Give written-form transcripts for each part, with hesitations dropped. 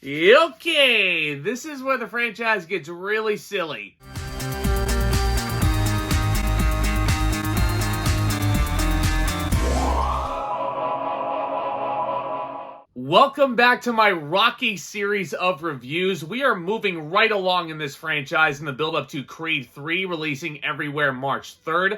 Okay, this is where the franchise gets really silly. Welcome back to my Rocky series of reviews. We are moving right along in this franchise in the build-up to Creed 3, releasing everywhere March 3rd.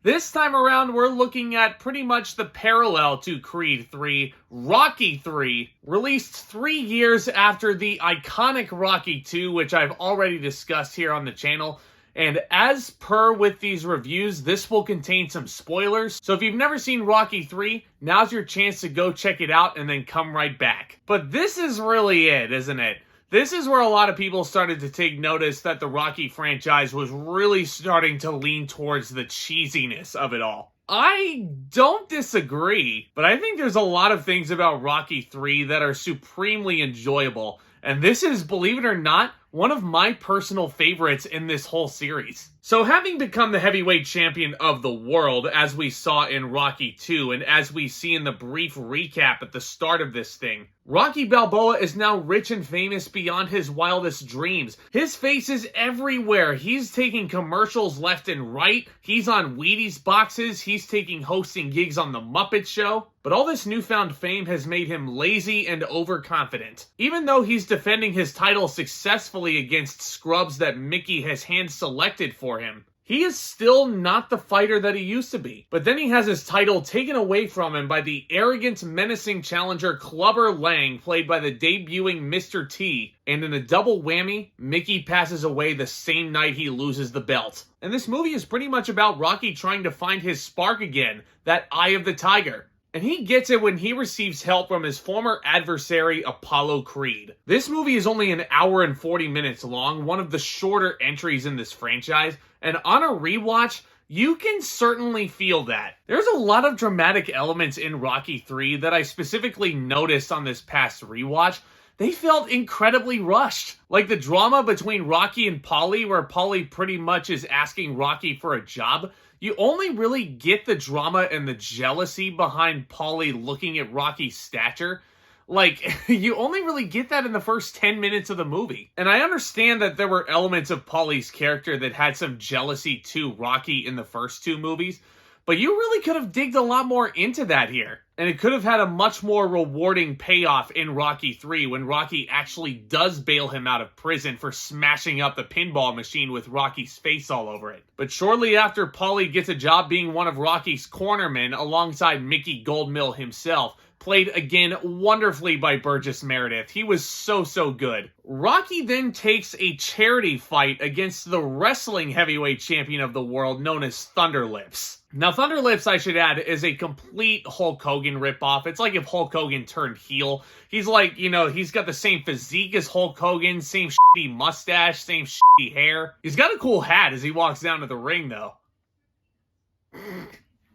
This time around, we're looking at pretty much the parallel to Creed 3, Rocky 3, released 3 years after the iconic Rocky 2, which I've already discussed here on the channel. And as per with these reviews, this will contain some spoilers. So if you've never seen Rocky 3, now's your chance to go check it out and then come right back. But this is really it, isn't it? This is where a lot of people started to take notice that the Rocky franchise was really starting to lean towards the cheesiness of it all. I don't disagree, but I think there's a lot of things about Rocky 3 that are supremely enjoyable. And this is, believe it or not, one of my personal favorites in this whole series. So having become the heavyweight champion of the world, as we saw in Rocky 2, and as we see in the brief recap at the start of this thing, Rocky Balboa is now rich and famous beyond his wildest dreams. His face is everywhere. He's taking commercials left and right. He's on Wheaties boxes. He's taking hosting gigs on The Muppet Show. But all this newfound fame has made him lazy and overconfident. Even though he's defending his title successfully against scrubs that Mickey has hand-selected for him, he is still not the fighter that he used to be. But then he has his title taken away from him by the arrogant, menacing challenger Clubber Lang, played by the debuting Mr. T. And in a double whammy, Mickey passes away the same night he loses the belt. And this movie is pretty much about Rocky trying to find his spark again, that eye of the tiger. And he gets it when he receives help from his former adversary, Apollo Creed. This movie is only an hour and 40 minutes long, one of the shorter entries in this franchise, and on a rewatch, you can certainly feel that. There's a lot of dramatic elements in Rocky 3 that I specifically noticed on this past rewatch. They felt incredibly rushed. Like the drama between Rocky and Paulie, where Paulie pretty much is asking Rocky for a job. You only really get the drama and the jealousy behind Paulie looking at Rocky's stature. Like, you only really get that in the first 10 minutes of the movie. And I understand that there were elements of Paulie's character that had some jealousy to Rocky in the first two movies, but you really could have digged a lot more into that here. And it could have had a much more rewarding payoff in Rocky 3 when Rocky actually does bail him out of prison for smashing up the pinball machine with Rocky's face all over it. But shortly after, Paulie gets a job being one of Rocky's cornermen alongside Mickey Goldmill himself, played again wonderfully by Burgess Meredith. He was so good. Rocky then takes a charity fight against the wrestling heavyweight champion of the world known as Thunder Lips. Now, Thunder Lips, I should add, is a complete Hulk Hogan ripoff. It's like if Hulk Hogan turned heel. He's like, you know, he's got the same physique as Hulk Hogan, same shitty mustache, same shitty hair. He's got a cool hat as he walks down to the ring, though.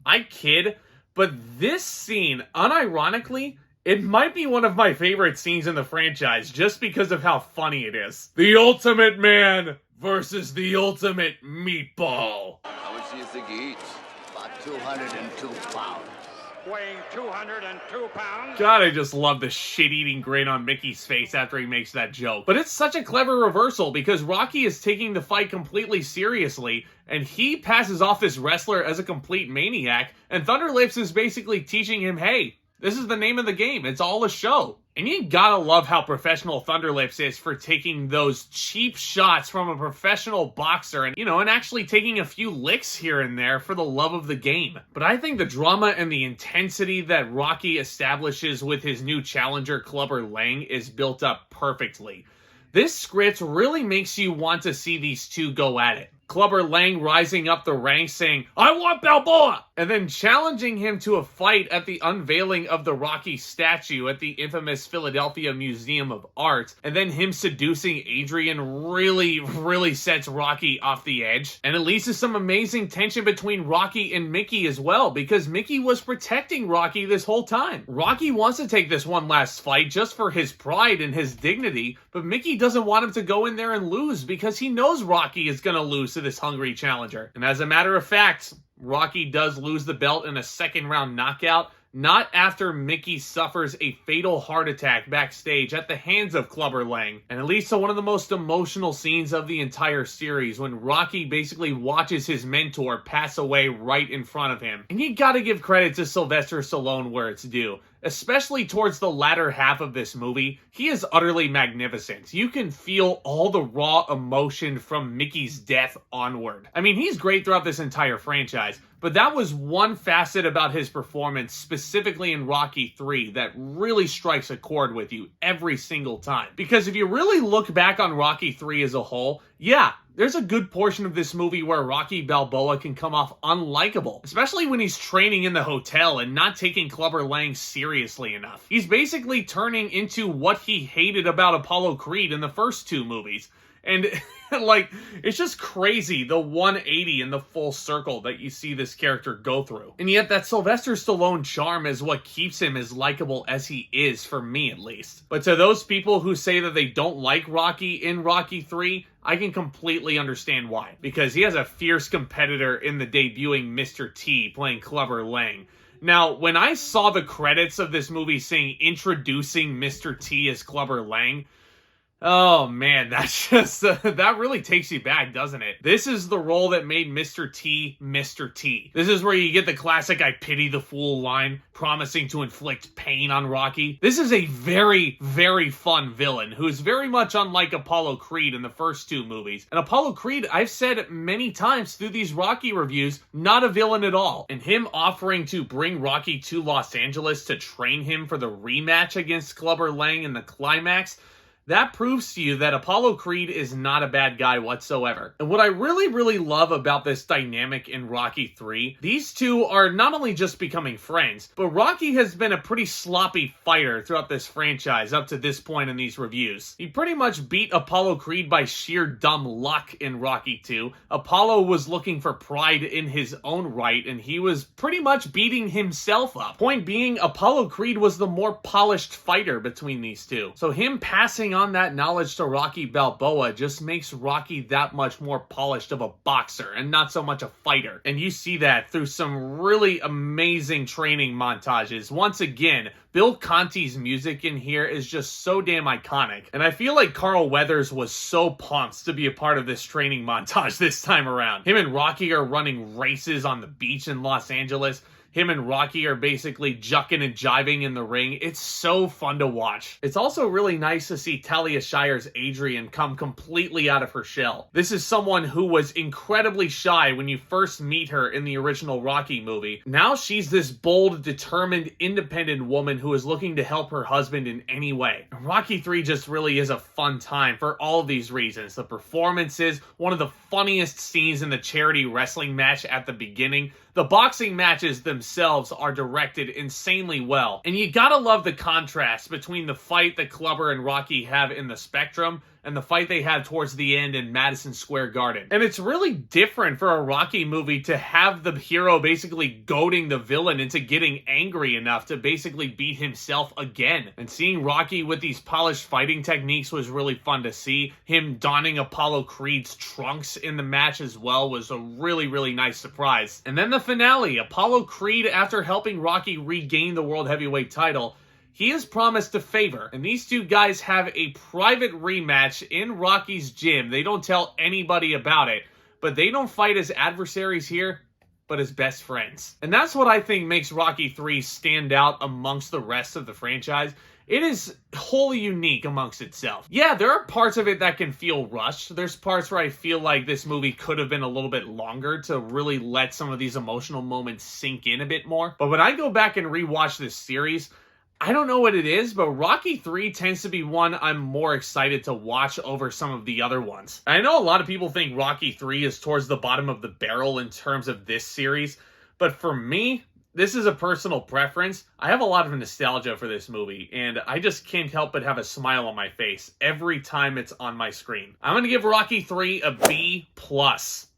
I kid, but this scene, unironically, it might be one of my favorite scenes in the franchise just because of how funny it is. The Ultimate Man versus the Ultimate Meatball. How much do you think he eats? About 202 pounds. Weighing 202 pounds. God, I just love the shit-eating grin on Mickey's face after he makes that joke. But it's such a clever reversal because Rocky is taking the fight completely seriously, and he passes off this wrestler as a complete maniac, and Thunder Lips is basically teaching him, hey, this is the name of the game. It's all a show. And you gotta love how professional Thunder Lips is for taking those cheap shots from a professional boxer and, and actually taking a few licks here and there for the love of the game. But I think the drama and the intensity that Rocky establishes with his new challenger, Clubber Lang, is built up perfectly. This script really makes you want to see these two go at it. Clubber Lang rising up the ranks saying, I want Balboa! And then challenging him to a fight at the unveiling of the Rocky statue at the infamous Philadelphia Museum of Art. And then him seducing Adrian really sets Rocky off the edge. And it leads to some amazing tension between Rocky and Mickey as well, because Mickey was protecting Rocky this whole time. Rocky wants to take this one last fight just for his pride and his dignity, but Mickey doesn't want him to go in there and lose because he knows Rocky is going to lose to this hungry challenger. And as a matter of fact, Rocky does lose the belt in a second round knockout, not after Mickey suffers a fatal heart attack backstage at the hands of Clubber Lang. And it leads to one of the most emotional scenes of the entire series when Rocky basically watches his mentor pass away right in front of him. And you gotta give credit to Sylvester Stallone where it's due. Especially towards the latter half of this movie, he is utterly magnificent. You can feel all the raw emotion from Mickey's death onward. I mean, he's great throughout this entire franchise, but that was one facet about his performance, specifically in Rocky 3, that really strikes a chord with you every single time. Because if you really look back on Rocky 3 as a whole, yeah, there's a good portion of this movie where Rocky Balboa can come off unlikable, especially when he's training in the hotel and not taking Clubber Lang seriously enough. He's basically turning into what he hated about Apollo Creed in the first two movies. And, like, it's just crazy, the 180 and the full circle that you see this character go through. And yet that Sylvester Stallone charm is what keeps him as likable as he is, for me at least. But to those people who say that they don't like Rocky in Rocky 3, I can completely understand why. Because he has a fierce competitor in the debuting Mr. T playing Clubber Lang. Now, when I saw the credits of this movie saying introducing Mr. T as Clubber Lang, oh man, that's just, that really takes you back, doesn't it? This is the role that made Mr. T, Mr. T. This is where you get the classic I pity the fool line, promising to inflict pain on Rocky. This is a very, very fun villain who is very much unlike Apollo Creed in the first two movies. And Apollo Creed, I've said many times through these Rocky reviews, not a villain at all. And him offering to bring Rocky to Los Angeles to train him for the rematch against Clubber Lang in the climax, that proves to you that Apollo Creed is not a bad guy whatsoever. And what I really, really love about this dynamic in Rocky 3, these two are not only just becoming friends, but Rocky has been a pretty sloppy fighter throughout this franchise up to this point in these reviews. He pretty much beat Apollo Creed by sheer dumb luck in Rocky 2. Apollo was looking for pride in his own right, and he was pretty much beating himself up. Point being, Apollo Creed was the more polished fighter between these two. So him passing on that knowledge to Rocky Balboa just makes Rocky that much more polished of a boxer and not so much a fighter. And you see that through some really amazing training montages. Once again, Bill Conti's music in here is just so damn iconic. And I feel like Carl Weathers was so pumped to be a part of this training montage this time around. Him and Rocky are running races on the beach in Los Angeles. Him and Rocky are basically jucking and jiving in the ring. It's so fun to watch. It's also really nice to see Talia Shire's Adrian come completely out of her shell. This is someone who was incredibly shy when you first meet her in the original Rocky movie. Now she's this bold, determined, independent woman who is looking to help her husband in any way. Rocky 3 just really is a fun time for all of these reasons. The performances, one of the funniest scenes in the charity wrestling match at the beginning. The boxing matches themselves are directed insanely well. And you gotta love the contrast between the fight that Clubber and Rocky have in the Spectrum and the fight they have towards the end in Madison Square Garden. And it's really different for a Rocky movie to have the hero basically goading the villain into getting angry enough to basically beat himself again. And seeing Rocky with these polished fighting techniques was really fun to see. Him donning Apollo Creed's trunks in the match as well was a really, really nice surprise. And then the finale, Apollo Creed, after helping Rocky regain the World Heavyweight title, he is promised a favor, and these two guys have a private rematch in Rocky's gym. They don't tell anybody about it, but they don't fight as adversaries here, but as best friends. And that's what I think makes Rocky 3 stand out amongst the rest of the franchise. It is wholly unique amongst itself. Yeah, there are parts of it that can feel rushed. There's parts where I feel like this movie could have been a little bit longer to really let some of these emotional moments sink in a bit more. But when I go back and rewatch this series, I don't know what it is, but Rocky 3 tends to be one I'm more excited to watch over some of the other ones. I know a lot of people think Rocky 3 is towards the bottom of the barrel in terms of this series, but for me, this is a personal preference. I have a lot of nostalgia for this movie, and I just can't help but have a smile on my face every time it's on my screen. I'm going to give Rocky 3 a B+.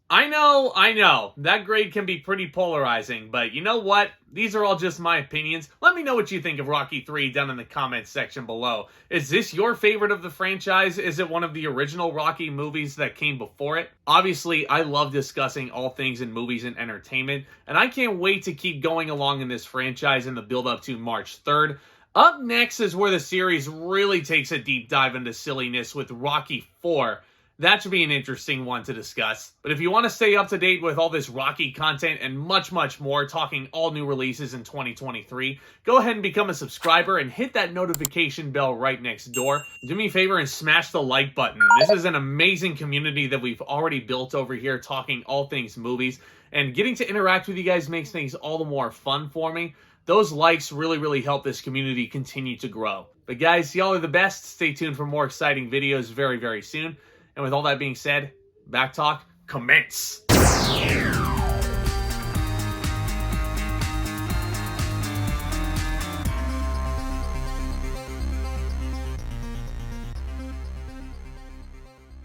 I know. That grade can be pretty polarizing, but you know what? These are all just my opinions. Let me know what you think of Rocky 3 down in the comments section below. Is this your favorite of the franchise? Is it one of the original Rocky movies that came before it? Obviously, I love discussing all things in movies and entertainment, and I can't wait to keep going along in this franchise in the build-up to March 3rd. Up next is where the series really takes a deep dive into silliness with Rocky 4. That should be an interesting one to discuss. But if you want to stay up to date with all this Rocky content and much, much more, talking all new releases in 2023, go ahead and become a subscriber and hit that notification bell right next door. Do me a favor and smash the like button. This is an amazing community that we've already built over here, talking all things movies. And getting to interact with you guys makes things all the more fun for me. Those likes really, really help this community continue to grow. But guys, y'all are the best. Stay tuned for more exciting videos very, very soon. And with all that being said, Back Talk, commence!